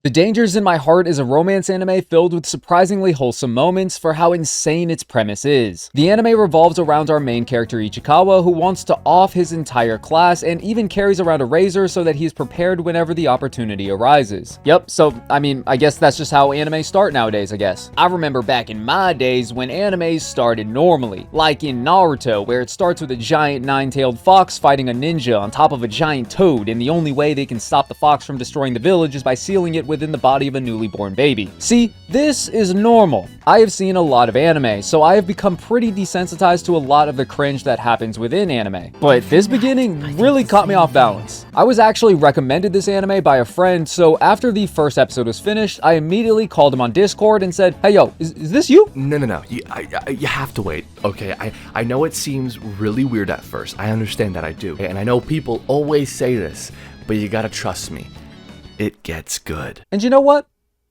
The Dangers in My Heart is a romance anime filled with surprisingly wholesome moments for how insane its premise is. The anime revolves around our main character Ichikawa, who wants to off his entire class and even carries around a razor so that he is prepared whenever the opportunity arises. Yep, so I guess that's just how anime start nowadays, I guess. I remember back in my days when animes started normally, like in Naruto, where it starts with a giant nine-tailed fox fighting a ninja on top of a giant toad, and the only way they can stop the fox from destroying the village is by sealing it within the body of a newly born baby. See, this is normal. I have seen a lot of anime, so I have become pretty desensitized to a lot of the cringe that happens within anime. But this beginning really caught me off balance. I was actually recommended this anime by a friend, so after the first episode was finished, I immediately called him on Discord and said, "Hey yo, is this you?" No. You have to wait, okay? I know it seems really weird at first. I understand that, I do. And I know people always say this, but you gotta trust me. It gets good. And you know what?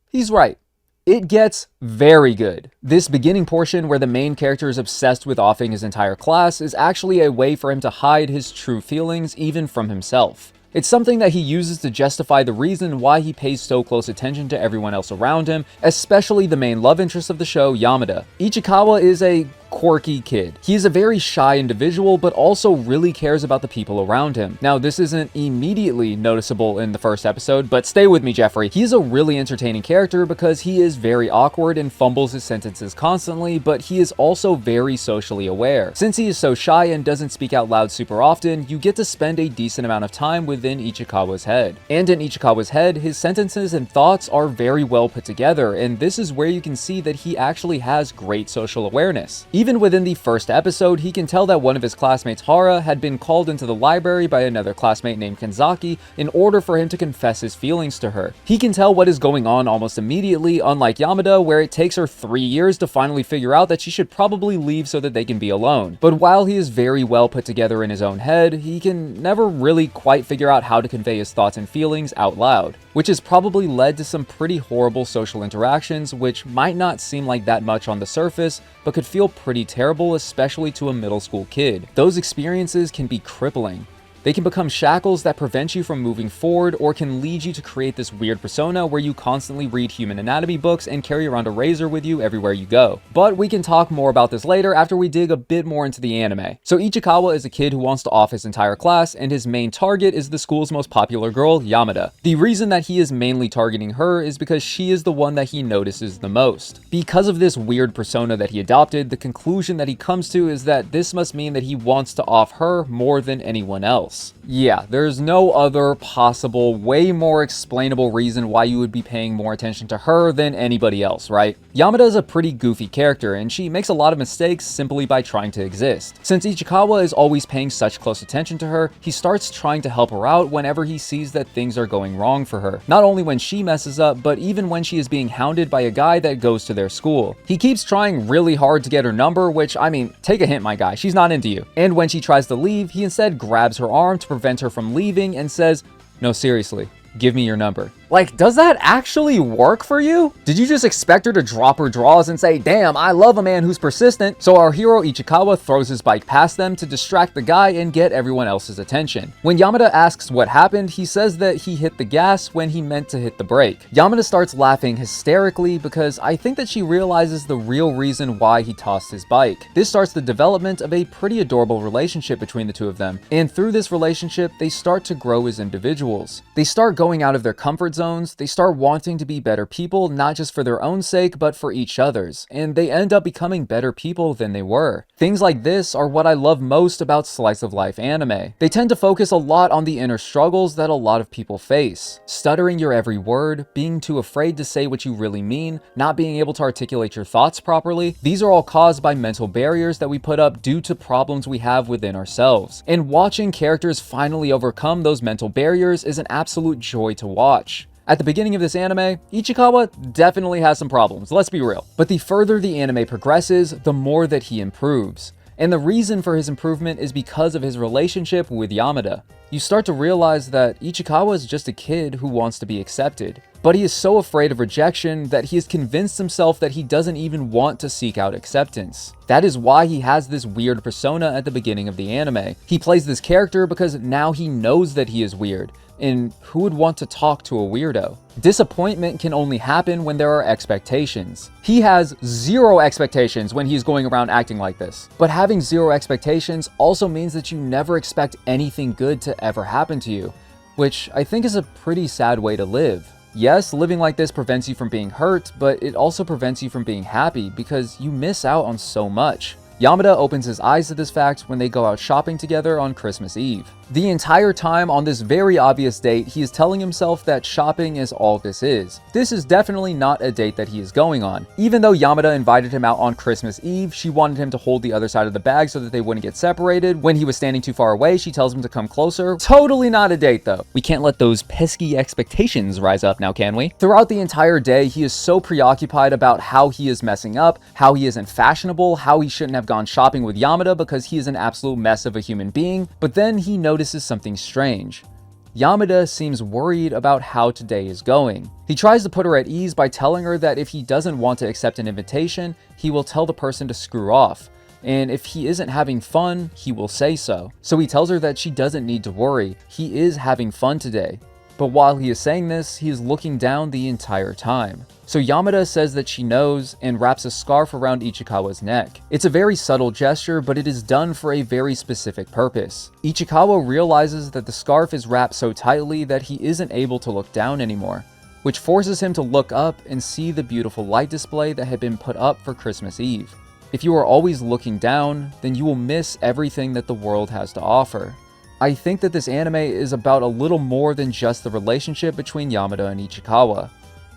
He's right. It gets very good. This beginning portion where the main character is obsessed with offing his entire class is actually a way for him to hide his true feelings even from himself. It's something that he uses to justify the reason why he pays so close attention to everyone else around him, especially the main love interest of the show, Yamada. Ichikawa is a quirky kid. He is a very shy individual, but also really cares about the people around him. Now, this isn't immediately noticeable in the first episode, but stay with me, Jeffrey. He is a really entertaining character because he is very awkward and fumbles his sentences constantly, but he is also very socially aware. Since he is so shy and doesn't speak out loud super often, you get to spend a decent amount of time within Ichikawa's head. And in Ichikawa's head, his sentences and thoughts are very well put together, and this is where you can see that he actually has great social awareness. Even within the first episode, he can tell that one of his classmates, Hara, had been called into the library by another classmate named Kenzaki in order for him to confess his feelings to her. He can tell what is going on almost immediately, unlike Yamada, where it takes her 3 years to finally figure out that she should probably leave so that they can be alone. But while he is very well put together in his own head, he can never really quite figure out how to convey his thoughts and feelings out loud, which has probably led to some pretty horrible social interactions, which might not seem like that much on the surface, but could feel pretty terrible, especially to a middle school kid. Those experiences can be crippling. They can become shackles that prevent you from moving forward, or can lead you to create this weird persona where you constantly read human anatomy books and carry around a razor with you everywhere you go. But we can talk more about this later after we dig a bit more into the anime. So Ichikawa is a kid who wants to off his entire class, and his main target is the school's most popular girl, Yamada. The reason that he is mainly targeting her is because she is the one that he notices the most. Because of this weird persona that he adopted, the conclusion that he comes to is that this must mean that he wants to off her more than anyone else. Yeah, there's no other possible, way more explainable reason why you would be paying more attention to her than anybody else, right? Yamada is a pretty goofy character, and she makes a lot of mistakes simply by trying to exist. Since Ichikawa is always paying such close attention to her, he starts trying to help her out whenever he sees that things are going wrong for her. Not only when she messes up, but even when she is being hounded by a guy that goes to their school. He keeps trying really hard to get her number, which, take a hint, my guy, she's not into you. And when she tries to leave, he instead grabs her arm to prevent her from leaving and says, "No, seriously, give me your number." Like, does that actually work for you? Did you just expect her to drop her drawers and say, "Damn, I love a man who's persistent"? So our hero Ichikawa throws his bike past them to distract the guy and get everyone else's attention. When Yamada asks what happened, he says that he hit the gas when he meant to hit the brake. Yamada starts laughing hysterically because I think that she realizes the real reason why he tossed his bike. This starts the development of a pretty adorable relationship between the two of them, and through this relationship, they start to grow as individuals. They start going out of their comfort zones, they start wanting to be better people, not just for their own sake, but for each other's, and they end up becoming better people than they were. Things like this are what I love most about slice of life anime. They tend to focus a lot on the inner struggles that a lot of people face. Stuttering your every word, being too afraid to say what you really mean, not being able to articulate your thoughts properly. These are all caused by mental barriers that we put up due to problems we have within ourselves. And watching characters finally overcome those mental barriers is an absolute joy to watch. At the beginning of this anime, Ichikawa definitely has some problems, let's be real. But the further the anime progresses, the more that he improves. And the reason for his improvement is because of his relationship with Yamada. You start to realize that Ichikawa is just a kid who wants to be accepted. But he is so afraid of rejection that he has convinced himself that he doesn't even want to seek out acceptance. That is why he has this weird persona at the beginning of the anime. He plays this character because now he knows that he is weird, and who would want to talk to a weirdo? Disappointment can only happen when there are expectations. He has zero expectations when he's going around acting like this. But having zero expectations also means that you never expect anything good to ever happen to you, which I think is a pretty sad way to live. Yes, living like this prevents you from being hurt, but it also prevents you from being happy because you miss out on so much. Yamada opens his eyes to this fact when they go out shopping together on Christmas Eve. The entire time on this very obvious date, he is telling himself that shopping is all this is. This is definitely not a date that he is going on. Even though Yamada invited him out on Christmas Eve, she wanted him to hold the other side of the bag so that they wouldn't get separated. When he was standing too far away, she tells him to come closer. Totally not a date though. We can't let those pesky expectations rise up now, can we? Throughout the entire day, he is so preoccupied about how he is messing up, how he isn't fashionable, how he shouldn't have gone shopping with Yamada because he is an absolute mess of a human being. But then he notices something strange. Yamada seems worried about how today is going. He tries to put her at ease by telling her that if he doesn't want to accept an invitation, he will tell the person to screw off. And if he isn't having fun, he will say so. So he tells her that she doesn't need to worry. He is having fun today. But while he is saying this, he is looking down the entire time. So Yamada says that she knows and wraps a scarf around Ichikawa's neck. It's a very subtle gesture, but it is done for a very specific purpose. Ichikawa realizes that the scarf is wrapped so tightly that he isn't able to look down anymore, which forces him to look up and see the beautiful light display that had been put up for Christmas Eve. If you are always looking down, then you will miss everything that the world has to offer. I think that this anime is about a little more than just the relationship between Yamada and Ichikawa.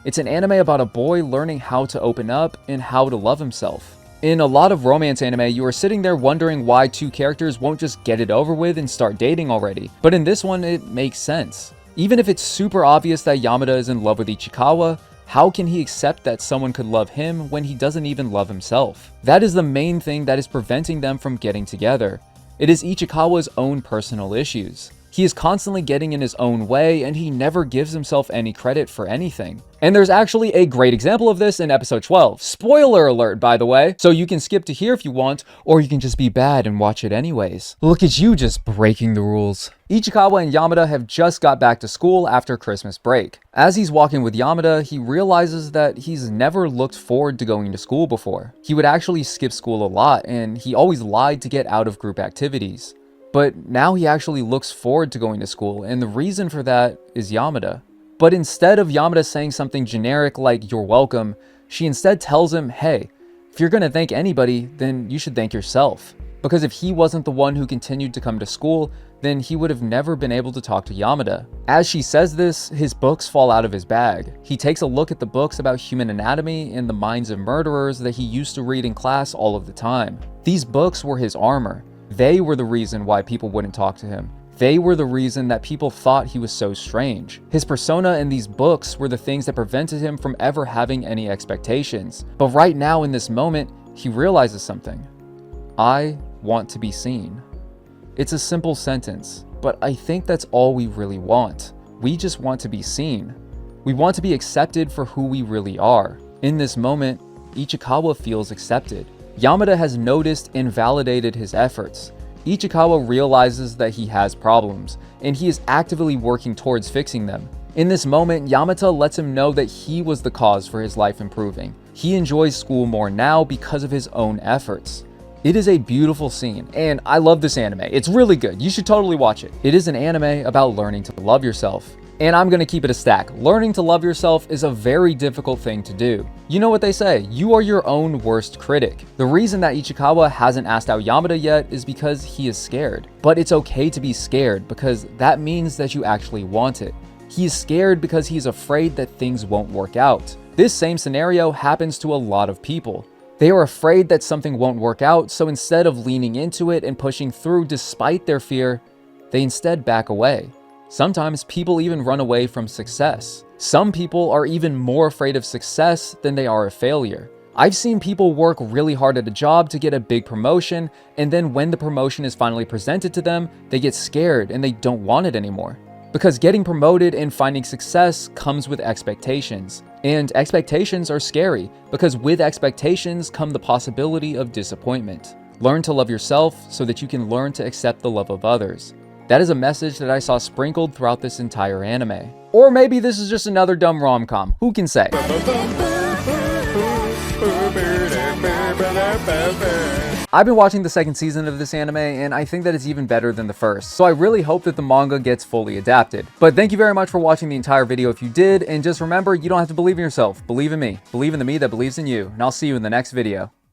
It's an anime about a boy learning how to open up and how to love himself. In a lot of romance anime, you are sitting there wondering why two characters won't just get it over with and start dating already. But in this one, it makes sense. Even if it's super obvious that Yamada is in love with Ichikawa, how can he accept that someone could love him when he doesn't even love himself? That is the main thing that is preventing them from getting together. It is Ichikawa's own personal issues. He is constantly getting in his own way, and he never gives himself any credit for anything. And there's actually a great example of this in episode 12. Spoiler alert, by the way, so you can skip to here if you want, or you can just be bad and watch it anyways. Look at you just breaking the rules. Ichikawa and Yamada have just got back to school after Christmas break. As he's walking with Yamada, he realizes that he's never looked forward to going to school before. He would actually skip school a lot, and he always lied to get out of group activities. But now he actually looks forward to going to school, and the reason for that is Yamada. But instead of Yamada saying something generic like, "You're welcome," she instead tells him, "Hey, if you're gonna thank anybody, then you should thank yourself." Because if he wasn't the one who continued to come to school, then he would have never been able to talk to Yamada. As she says this, his books fall out of his bag. He takes a look at the books about human anatomy and the minds of murderers that he used to read in class all of the time. These books were his armor. They were the reason why people wouldn't talk to him. They were the reason that people thought he was so strange. His persona in these books were the things that prevented him from ever having any expectations. But right now in this moment, he realizes something. I want to be seen. It's a simple sentence, but I think that's all we really want. We just want to be seen. We want to be accepted for who we really are. In this moment, Ichikawa feels accepted. Yamada has noticed and validated his efforts. Ichikawa realizes that he has problems, and he is actively working towards fixing them. In this moment, Yamata lets him know that he was the cause for his life improving. He enjoys school more now because of his own efforts. It is a beautiful scene, and I love this anime. It's really good. You should totally watch it. It is an anime about learning to love yourself. And I'm gonna keep it a stack. Learning to love yourself is a very difficult thing to do. You know what they say, you are your own worst critic. The reason that Ichikawa hasn't asked out Yamada yet is because he is scared. But it's okay to be scared because that means that you actually want it. He is scared because he's afraid that things won't work out. This same scenario happens to a lot of people. They are afraid that something won't work out, so instead of leaning into it and pushing through despite their fear, they instead back away. Sometimes people even run away from success. Some people are even more afraid of success than they are of failure. I've seen people work really hard at a job to get a big promotion, and then when the promotion is finally presented to them, they get scared and they don't want it anymore. Because getting promoted and finding success comes with expectations. And expectations are scary, because with expectations come the possibility of disappointment. Learn to love yourself so that you can learn to accept the love of others. That is a message that I saw sprinkled throughout this entire anime. Or maybe this is just another dumb rom-com, who can say? I've been watching the second season of this anime, and I think that it's even better than the first, so I really hope that the manga gets fully adapted. But thank you very much for watching the entire video if you did, and just remember, you don't have to believe in yourself. Believe in me. Believe in the me that believes in you, and I'll see you in the next video.